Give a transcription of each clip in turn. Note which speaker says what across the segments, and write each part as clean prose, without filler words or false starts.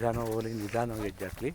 Speaker 1: ನಿಧಾನವಾಗಿ ಹೋಗಲಿ, ನಿಧಾನವಾಗಿ ಹೆಜ್ಜೆ ಹಾಕಲಿ.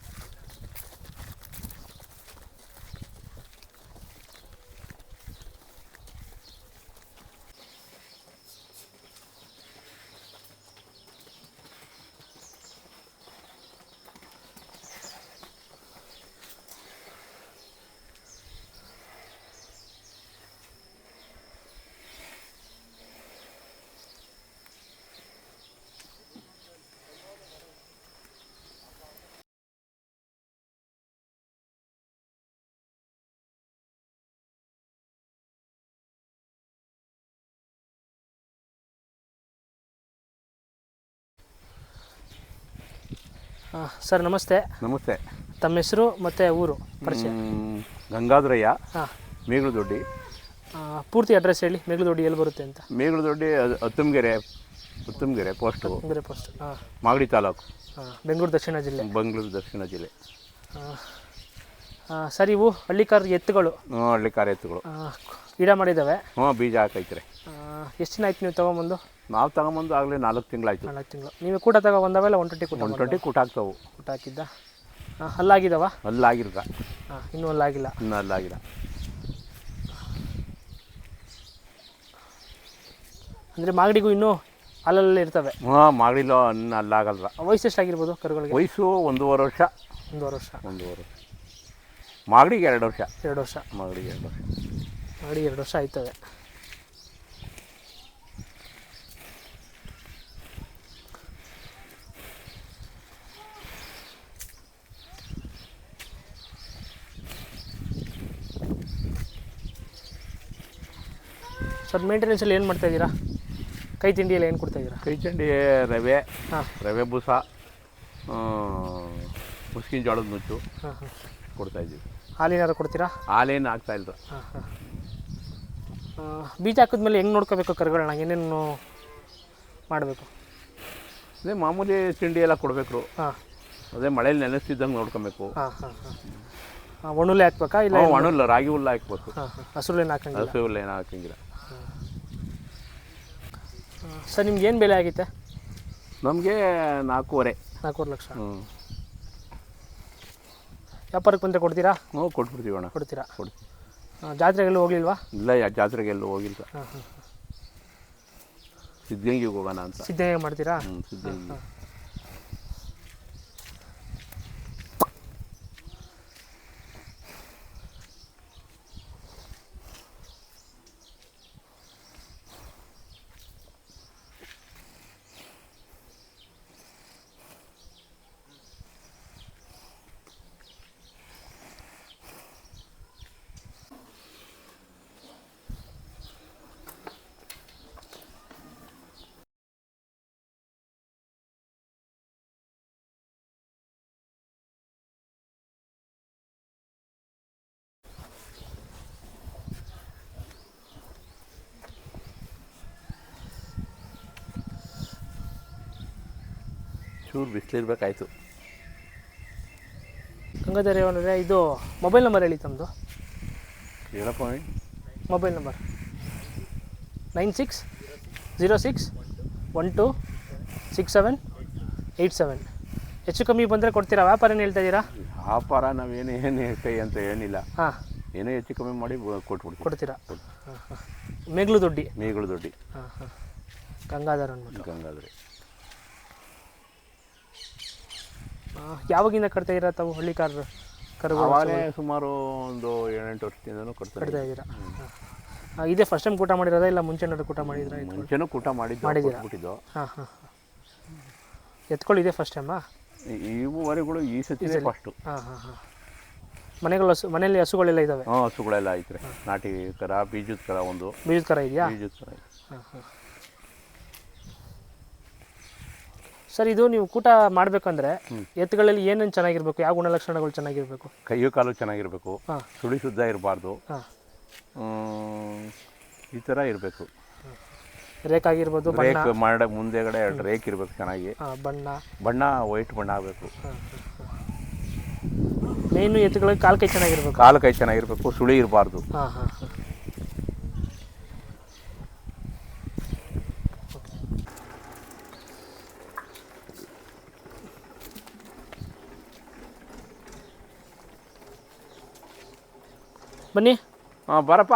Speaker 2: ಸರ್ ನಮಸ್ತೆ.
Speaker 1: ನಮಸ್ತೆ.
Speaker 2: ತಮ್ಮ ಹೆಸರು ಮತ್ತು ಊರು ಪರಿಚಯ?
Speaker 1: ಗಂಗಾಧರಯ್ಯ,
Speaker 2: ಹಾಂ.
Speaker 1: ಮೇಗಳದೊಡ್ಡಿ.
Speaker 2: ಪೂರ್ತಿ ಅಡ್ರೆಸ್ ಹೇಳಿ, ಮೇಗಳದೊಡ್ಡಿ ಎಲ್ಲಿ ಬರುತ್ತೆ ಅಂತ?
Speaker 1: ಮೇಗಳದೊಡ್ಡಿ ಉತ್ತಮಗೆರೆ ಪೋಸ್ಟು.
Speaker 2: ಉತ್ತಮಗೆರೆ ಪೋಸ್ಟ್. ಹಾಂ.
Speaker 1: ಮಾಗಡಿ ತಾಲೂಕು.
Speaker 2: ಹಾಂ. ಬೆಂಗಳೂರು ದಕ್ಷಿಣ ಜಿಲ್ಲೆ.
Speaker 1: ಬೆಂಗಳೂರು ದಕ್ಷಿಣ ಜಿಲ್ಲೆ.
Speaker 2: ಸರ್ ಇವು ಹಳ್ಳಿಕಾರ್ ಎತ್ತುಗಳು?
Speaker 1: ಹ್ಞೂ, ಹಳ್ಳಿಕಾರ್ ಎತ್ತುಗಳು.
Speaker 2: ಗಿಡ ಮಾಡಿದ್ದಾವೆ?
Speaker 1: ಹ್ಞೂ, ಬೀಜ ಹಾಕೈತ್ರಿ.
Speaker 2: ಎಷ್ಟು ದಿನ ಆಯ್ತು ನೀವು ತೊಗೊಂಬಂದು?
Speaker 1: ನಾವು ತಗೊಂಬಂದು ಆಗಲೇ 4 ತಿಂಗಳಾಯ್ತು.
Speaker 2: 4 ತಿಂಗಳು. ನೀವು ಕೂಟ ತಗೊಂಬಂದವೆಲ್ಲ 120 ಕೂಟ?
Speaker 1: 120 ಕೂಟ ಆಗ್ತಾವೆ.
Speaker 2: ಕೂಟ ಹಾಕಿದ್ದ? ಅಲ್ಲಾಗಿದ್ದಾವ?
Speaker 1: ಅಲ್ಲಾಗಿಲ್ಲ.
Speaker 2: ಇನ್ನೂ ಅಲ್ಲಾಗಿಲ್ಲ?
Speaker 1: ಇನ್ನೂ ಅಲ್ಲಾಗಿಲ್ಲ.
Speaker 2: ಅಂದರೆ ಮಾಗಡಿಗೂ ಇನ್ನೂ ಅಲ್ಲಲ್ಲಿ ಇರ್ತವೆ?
Speaker 1: ಹ್ಞೂ, ಮಾಗಡಿಲೋ ಇನ್ನೂ ಅಲ್ಲಾಗಲ್ಲ.
Speaker 2: ವಯಸ್ಸು ಎಷ್ಟಾಗಿರ್ಬೋದು ಕರುಗಳಿಗೆ?
Speaker 1: ವಯಸ್ಸು 1.5 ವರ್ಷ.
Speaker 2: 1.5 ವರ್ಷ.
Speaker 1: 1.5 ವರ್ಷ. ಮಾಗಡಿಗೆ 2 ವರ್ಷ.
Speaker 2: 2 ವರ್ಷ.
Speaker 1: ಮಾಗಡಿಗೆ 2 ವರ್ಷ.
Speaker 2: ಮಾಗಡಿಗೆ 2 ವರ್ಷ ಆಯ್ತವೆ. ಸರ್ ಮೇಂಟೆನೆನ್ಸಲ್ಲಿ ಏನು ಮಾಡ್ತಾಯಿದ್ದೀರಾ? ಕೈ ತಿಂಡಿಯಲ್ಲಿ ಏನು ಕೊಡ್ತಾಯಿದ್ದೀರಾ?
Speaker 1: ಕೈ ತಿಂಡಿ ರವೆ.
Speaker 2: ಹಾಂ.
Speaker 1: ರವೆ ಬೂಸ, ಮುಸ್ಕಿನ ಜೋಳದ ನುಚ್ಚು.
Speaker 2: ಹಾಂ ಹಾಂ.
Speaker 1: ಕೊಡ್ತಾಯಿದ್ದೀವಿ.
Speaker 2: ಹಾಲೇನಾದ್ರು ಕೊಡ್ತೀರಾ?
Speaker 1: ಹಾಲೇನು ಆಗ್ತಾಯಿಲ್ಲ.
Speaker 2: ಹಾಂ ಹಾಂ. ಬೀಜ ಹಾಕಿದ್ಮೇಲೆ ಹೆಂಗೆ ನೋಡ್ಕೋಬೇಕು ಕರುಗಳನ್ನ? ಏನೇನು ಮಾಡಬೇಕು?
Speaker 1: ಅದೇ ಮಾಮೂಲಿ ತಿಂಡಿ ಎಲ್ಲ ಕೊಡಬೇಕು.
Speaker 2: ಹಾಂ.
Speaker 1: ಅದೇ ಮಳೇಲಿ ನೆನೆಸ್ತಿದ್ದಂಗೆ ನೋಡ್ಕೊಬೇಕು.
Speaker 2: ಹಾಂ ಹಾಂ ಹಾಂ. ಒಣುಲೆ ಹಾಕ್ಬೇಕಾ ಇಲ್ಲ?
Speaker 1: ಒಣುಲ್ಲ, ರಾಗಿ ಹುಲ್ಲ ಹಾಕ್ಬೇಕು.
Speaker 2: ಹಾಂ ಹಾಂ. ಹಸುಲೇನು ಹಾಕಂಗಿಲ್ಲ?
Speaker 1: ಹಸು ಹುಲ್ಲ ಏನು ಹಾಕಂಗಿಲ್ಲ.
Speaker 2: ಸರ್ ನಿಮ್ಗೆ ಏನು ಬೆಲೆ ಆಗೈತೆ?
Speaker 1: ನಮಗೆ 4.5.
Speaker 2: 4.5 ಲಕ್ಷ.
Speaker 1: ಹ್ಞೂ.
Speaker 2: ವ್ಯಾಪಾರಕ್ಕೆ ಬಂದರೆ ಕೊಡ್ತೀರಾ?
Speaker 1: ಹ್ಞೂ, ಕೊಟ್ಬಿಡ್ತೀವಿ ಅಣ್ಣ.
Speaker 2: ಕೊಡ್ತೀರಾ?
Speaker 1: ಕೊಡ್ತೀವಿ.
Speaker 2: ಜಾತ್ರೆಗೆಲ್ಲೂ ಹೋಗ್ಲಿಲ್ವಾ?
Speaker 1: ಇಲ್ಲ, ಜಾತ್ರೆಗೆಲ್ಲೂ ಹೋಗಿಲ್ಲ.
Speaker 2: ಹಾಂ ಹಾಂ.
Speaker 1: ಸಿದ್ಧಗಂಗೆಗೆ ಹೋಗೋಣ ಅಂತ.
Speaker 2: ಸಿದ್ಧಗಂಗೆ ಮಾಡ್ತೀರಾ?
Speaker 1: ಹ್ಞೂ, ಸಿದ್ಧಗಂಗೆ. ಚೂರು ಬಿಸಿಲಿರ್ಬೇಕಾಯ್ತು.
Speaker 2: ಗಂಗಾಧರ ಅವರೇ, ಇದು ಮೊಬೈಲ್ ನಂಬರ್ ಹೇಳಿ ತಮ್ಮದು.
Speaker 1: ಹೇಳಪ್ಪ.
Speaker 2: Mobile number 9606126787. ಹೆಚ್ಚು ಕಮ್ಮಿ ಬಂದರೆ ಕೊಡ್ತೀರಾ? ವ್ಯಾಪಾರ ಏನು ಹೇಳ್ತಾ ಇದ್ದೀರಾ?
Speaker 1: ವ್ಯಾಪಾರ ನಾವೇನು ಕೈ ಅಂತ ಏನಿಲ್ಲ.
Speaker 2: ಹಾಂ.
Speaker 1: ಏನೋ ಹೆಚ್ಚು ಕಮ್ಮಿ ಮಾಡಿ ಕೊಟ್ಬಿಡ್ತೀವಿ.
Speaker 2: ಕೊಡ್ತೀರಾ? ಹಾಂ ಹಾಂ. ಮೇಗಳದೊಡ್ಡಿ.
Speaker 1: ಮೇಗಳದೊಡ್ಡಿ.
Speaker 2: ಹಾಂ ಹಾಂ. ಗಂಗಾಧರ ಅಂದ್ಬಿಟ್ಟು.
Speaker 1: ಗಂಗಾಧರ.
Speaker 2: ಯಾವಾಗಿಂದ ಕಟ್ತಾ ಇದ್ದೀರಾ ತಾವು ಹಳ್ಳಿಕಾರ್ ಕರುಗಳು?
Speaker 1: ಅವಾಗಲೇ ಸುಮಾರು ಒಂದು 7-8 ವರ್ಷದಿಂದನೂ ಕಟ್ತಾ
Speaker 2: ಇದ್ದೀರಾ? ಇದೇ ಫಸ್ಟ್ ಟೈಮ್ ಕೂಟ ಮಾಡಿರೋದಾ ಇಲ್ಲ ಮುಂಚೆನಾದ್ರು ಕೂಟ ಮಾಡಿದ್ರಾ?
Speaker 1: ಮುಂಚೆನೂ ಕೂಟ ಮಾಡಿದ್ದೀರಾ?
Speaker 2: ಹಾಂ ಹಾಂ. ಎತ್ಕೊಳ್ಳಿ ಇದೇ ಫಸ್ಟ್ ಟೈಮಾ?
Speaker 1: ಇವುವರೆಗಳು ಈ ಸತಿ ಫಸ್ಟು.
Speaker 2: ಹಾಂ ಹಾಂ ಹಾಂ. ಮನೆಯಲ್ಲಿ ಹಸುಗಳೆಲ್ಲ ಇದ್ದಾವೆ?
Speaker 1: ಹಾಂ, ಹಸುಗಳೆಲ್ಲ ಐತ್ರಿ. ನಾಟಿ ಕರ, ಬೀಜದ ಕರ, ಒಂದು
Speaker 2: ಬೀಜದ ಕರ ಇದೆಯಾ?
Speaker 1: ಬೀಜದ ಕರ.
Speaker 2: ಹಾಂ ಹಾಂ. ಸರ್ ಇದು ನೀವು ಕೂಟ ಮಾಡಬೇಕಂದ್ರೆ ಎತ್ತುಗಳಲ್ಲಿ ಏನೇನು ಚೆನ್ನಾಗಿರ್ಬೇಕು? ಯಾವ ಗುಣಲಕ್ಷಣಗಳು ಚೆನ್ನಾಗಿರ್ಬೇಕು?
Speaker 1: ಕೈಯು ಕಾಲು ಚೆನ್ನಾಗಿರ್ಬೇಕು.
Speaker 2: ಹಾಂ.
Speaker 1: ಸುಳಿ ಶುದ್ಧ ಇರಬಾರ್ದು.
Speaker 2: ಹಾಂ.
Speaker 1: ಈ ಥರ ಇರಬೇಕು.
Speaker 2: ರೇಕ್ ಆಗಿರ್ಬೋದು,
Speaker 1: ರೇಕ್ ಮಾಡಿ ಮುಂದೆಗಡೆ 2 ರೇಕ್ ಇರಬೇಕು ಚೆನ್ನಾಗಿ. ಬಣ್ಣ ವೈಟ್ ಬಣ್ಣ ಆಗಬೇಕು.
Speaker 2: ಮೇಯ್ನು ಎತ್ತುಗಳಿಗೆ ಕಾಲು ಕೈ ಚೆನ್ನಾಗಿರ್ಬೇಕು.
Speaker 1: ಕಾಲು ಕೈ ಚೆನ್ನಾಗಿರ್ಬೇಕು, ಸುಳಿ ಇರಬಾರ್ದು.
Speaker 2: ಹಾಂ ಹಾಂ ಹಾಂ. ಬನ್ನಿ.
Speaker 1: ಹಾಂ ಬರಪ್ಪ.